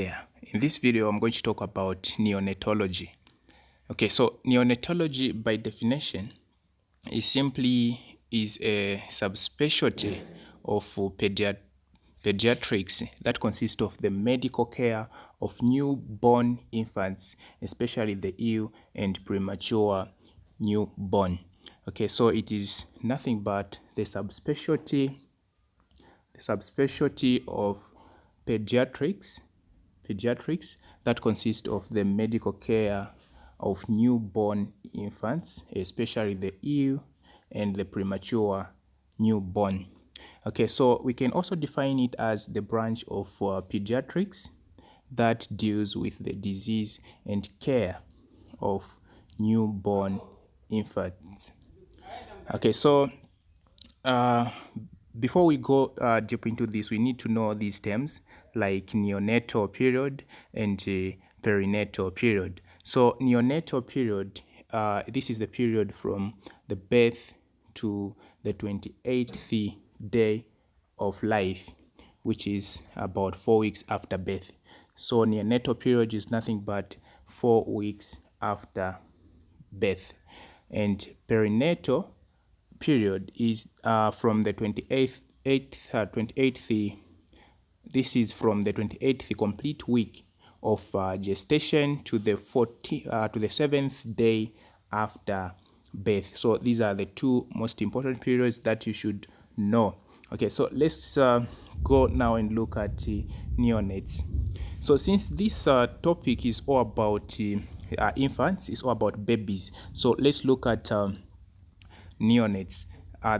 There. In this video, I'm going to talk about neonatology. Okay, so neonatology by definition is a subspecialty of pediatrics that consists of the medical care of newborn infants, especially the ill and premature newborn. Okay, so it is nothing but the subspecialty of pediatrics that consist of the medical care of newborn infants, especially the ill and the premature newborn. Okay, so we can also define it as the branch of pediatrics that deals with the disease and care of newborn infants. Okay, so before we go deep into this, we need to know these terms like neonatal period and perinatal period. So neonatal period, this is the period from the birth to the 28th day of life, which is about 4 weeks after birth. So neonatal period is nothing but 4 weeks after birth. And perinatal period is from the 28th, this is from the 28th complete week of gestation to the 7th day after birth. So these are the two most important periods that you should know. Okay, so let's go now and look at neonates. So since this topic is all about infants, it's all about babies, so let's look at neonates,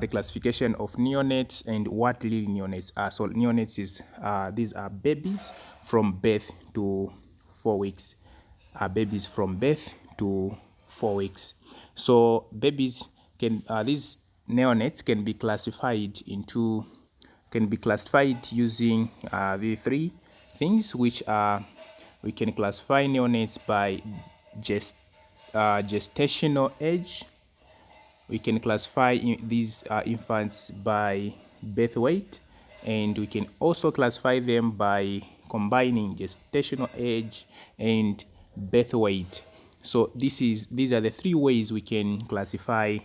the classification of neonates and what really neonates are. So neonates is these are babies from birth to 4 weeks. Babies from birth to 4 weeks. So babies can these neonates can be classified using the three things, which are, we can classify neonates by gestational age. We can classify these infants by birth weight, and we can also classify them by combining gestational age and birth weight. So these are the three ways we can classify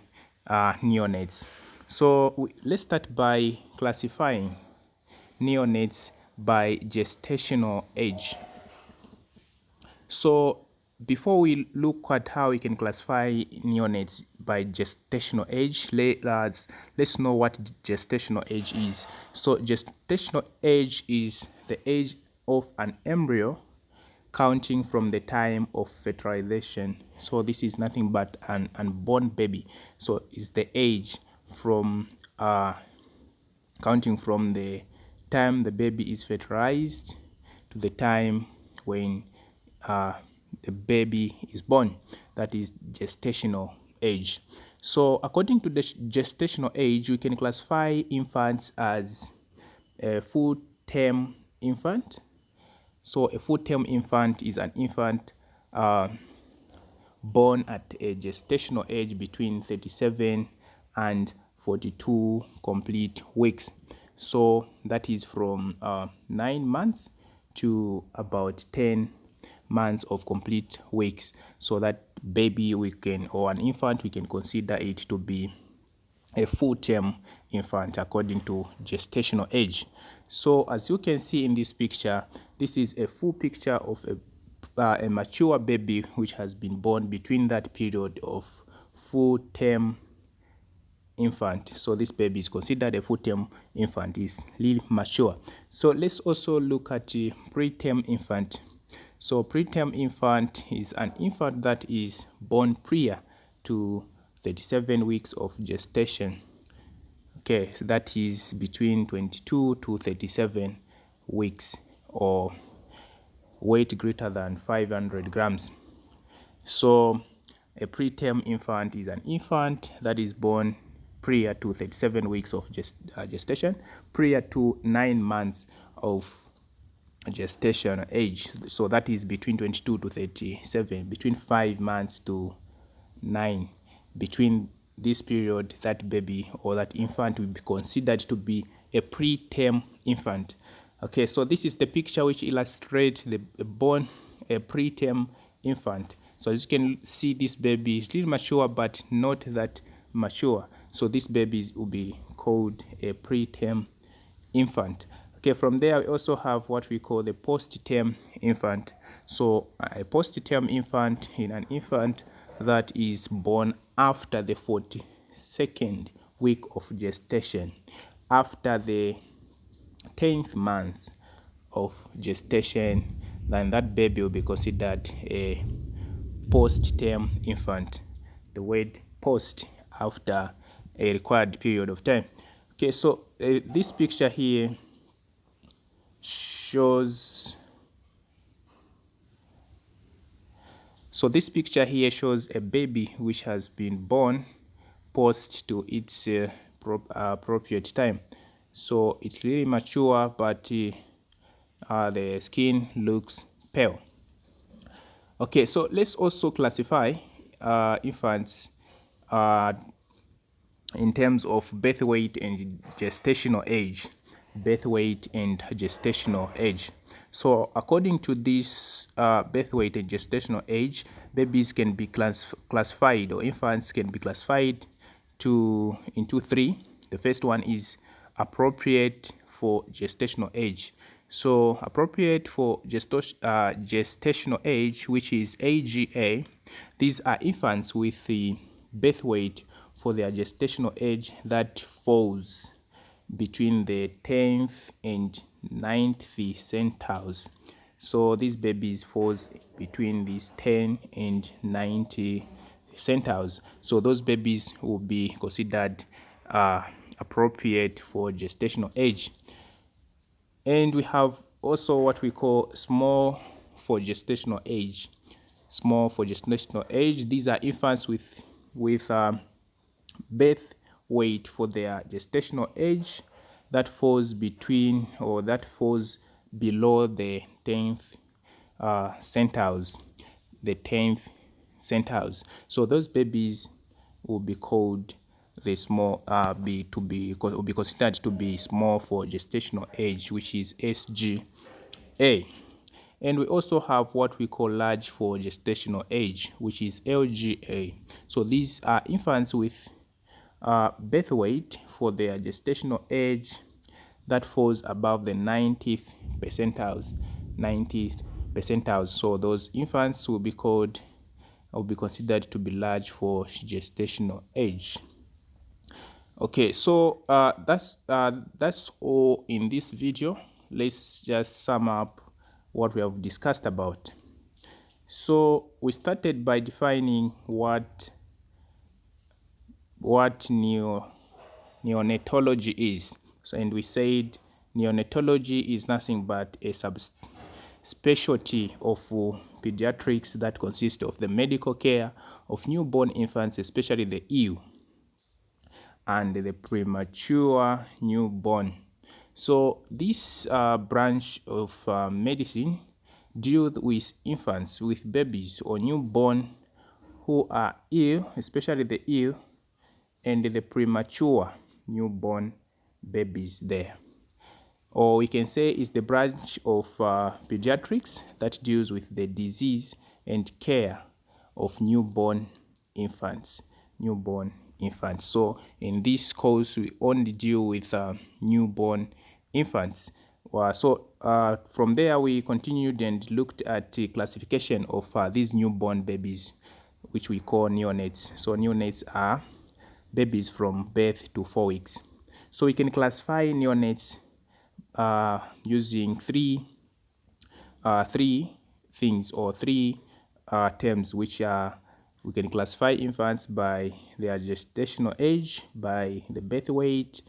neonates. So let's start by classifying neonates by gestational age. So before we look at how we can classify neonates by gestational age, let's know what gestational age is. So gestational age is the age of an embryo counting from the time of fertilization. So this is nothing but an unborn baby. So it's the age from counting from the time the baby is fertilized to the time when the baby is born. That is gestational age. So according to the gestational age, we can classify infants as a full-term infant. So a full-term infant is an infant born at a gestational age between 37 and 42 complete weeks. So that is from 9 months to about 10 months of complete weeks. So that baby or an infant, we can consider it to be a full-term infant according to gestational age. So as you can see in this picture, this is a full picture of a mature baby which has been born between that period of full-term infant. So this baby is considered a full-term infant, is really mature. So let's also look at the preterm infant. So preterm infant is an infant that is born prior to 37 weeks of gestation. Okay, so that is between 22 to 37 weeks, or weight greater than 500 grams. So a preterm infant is an infant that is born prior to 37 weeks of gestation, prior to 9 months of gestation age. So that is between 22 to 37, between 5 months to 9. Between this period, that baby or that infant will be considered to be a preterm infant. Okay, so this is the picture which illustrates the born a preterm infant. So as you can see, this baby is little mature but not that mature. So this baby will be called a preterm infant. Okay, from there we also have what we call the post-term infant. So a post-term infant is an infant that is born after the 42nd week of gestation, after the 10th month of gestation. Then that baby will be considered a post-term infant. The word post, after a required period of time. Okay, so this picture here shows a baby which has been born post to its appropriate time. So it's really mature, but the skin looks pale. Okay, so let's also classify infants in terms of birth weight and gestational age. Birth weight and gestational age. So according to this birth weight and gestational age, babies can be classified, or infants can be classified into three. The first one is appropriate for gestational age. So appropriate for gestational age, which is AGA, these are infants with the birth weight for their gestational age that falls between the 10th and 9th centiles. So these babies falls between these 10 and 90 centiles. So those babies will be considered appropriate for gestational age. And we have also what we call small for gestational age. Small for gestational age, these are infants with birth weight for their gestational age that falls between, or that falls below the 10th centiles. The 10th centiles. So those babies will be called the small, will be considered to be small for gestational age, which is SGA. And we also have what we call large for gestational age, which is LGA. So these are infants with birth weight for their gestational age that falls above the 90th percentiles. 90th percentiles. So those infants will be considered to be large for gestational age. Okay, so that's all in this video. Let's just sum up what we have discussed about. So we started by defining what neonatology is. So, and we said neonatology is nothing but a subspecialty of pediatrics that consists of the medical care of newborn infants, especially the ill and the premature newborn. So this branch of medicine deals with infants, with babies or newborn who are ill, especially the ill and the premature newborn babies there. Or we can say it's the branch of pediatrics that deals with the disease and care of newborn infants. So in this course, we only deal with newborn infants. From there, we continued and looked at the classification of these newborn babies, which we call neonates. So neonates are babies from birth to 4 weeks. So we can classify neonates using three things, or three terms, which are: we can classify infants by their gestational age, by the birth weight.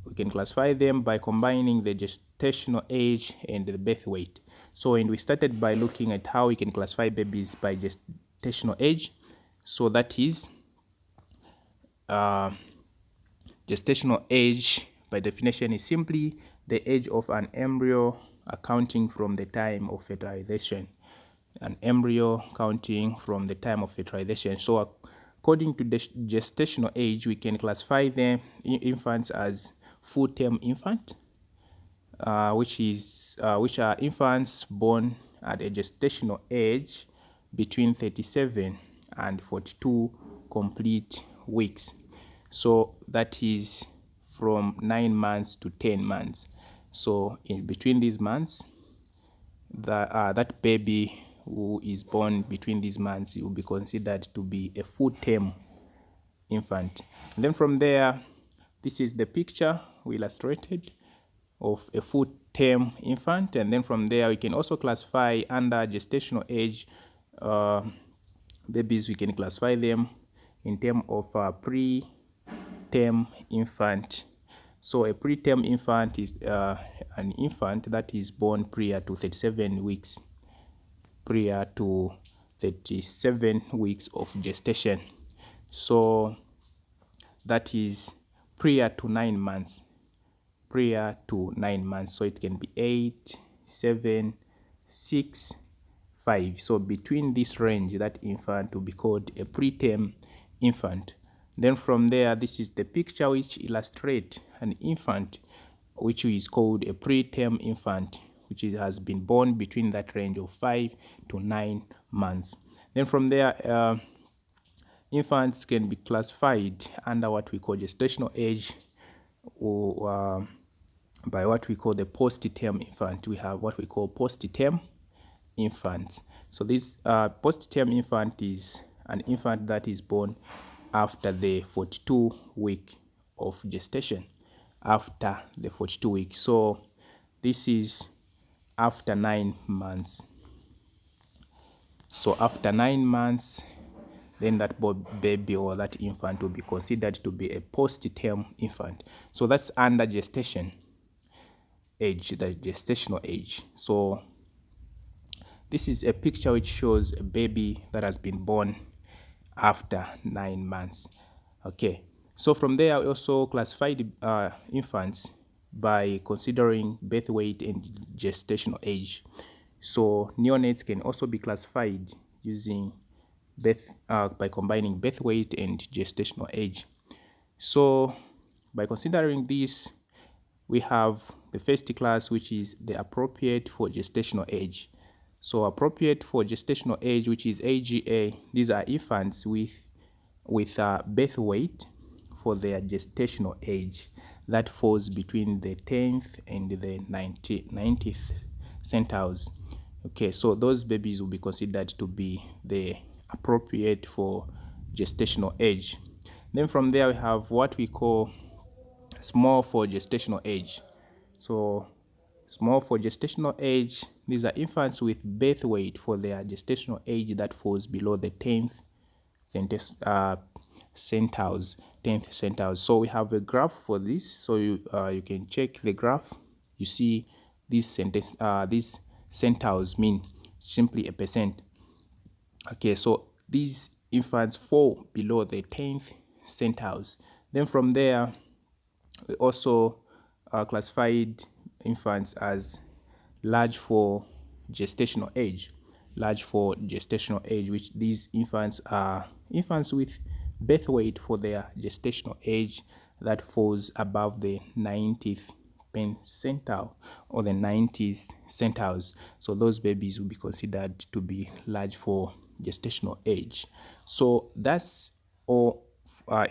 We can classify them by combining the gestational age and the birth weight. So, and we started by looking at how we can classify babies by gestational age. So that is gestational age, by definition, is simply the age of an embryo accounting from the time of fertilization. An embryo counting from the time of fertilization. So according to the gestational age, we can classify them infants as full-term infant, which are infants born at a gestational age between 37 and 42 complete weeks. So that is from 9 months to 10 months. So in between these months, that baby who is born between these months will be considered to be a full-term infant. And then from there, this is the picture we illustrated of a full-term infant. And then from there, we can also classify under gestational age babies. We can classify them in terms of preterm infant. So a preterm infant is an infant that is born prior to 37 weeks, of gestation. So that is prior to 9 months. So it can be 8, 7, 6, 5. So between this range, that infant will be called a preterm infant. Then from there, this is the picture which illustrates an infant which is called a preterm infant, which has been born between that range of 5 to 9 months. Then from there, infants can be classified under what we call gestational age, or by what we call the post-term infant. We have what we call post-term infants. So this post-term infant is an infant that is born after the 42 week of gestation, after the 42 weeks. So this is after 9 months. So after 9 months, then that baby or that infant will be considered to be a post-term infant. So that's under gestation age, the gestational age. So this is a picture which shows a baby that has been born after 9 months. Okay, so from there, we also classified infants by considering birth weight and gestational age. So neonates can also be classified using by combining birth weight and gestational age. So by considering this, we have the first class, which is the appropriate for gestational age. So appropriate for gestational age, which is AGA, these are infants with birth weight for their gestational age that falls between the 10th and the 90th centiles. Okay, so those babies will be considered to be the appropriate for gestational age. Then from there, we have what we call small for gestational age. So small for gestational age, these are infants with birth weight for their gestational age that falls below the 10th centiles. So we have a graph for this. So you can check the graph. You see these centiles mean simply a percent. Okay, so these infants fall below the 10th centiles. Then from there, we also classified infants as large for gestational age. Which these infants are infants with birth weight for their gestational age that falls above the 90th percentile or the 90th centiles. So those babies will be considered to be large for gestational age. So that's all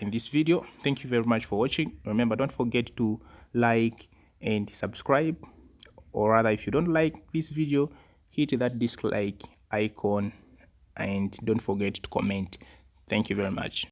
in this video. Thank you very much for watching. Remember, don't forget to like and subscribe, or rather, if you don't like this video, hit that dislike icon and don't forget to comment. Thank you very much.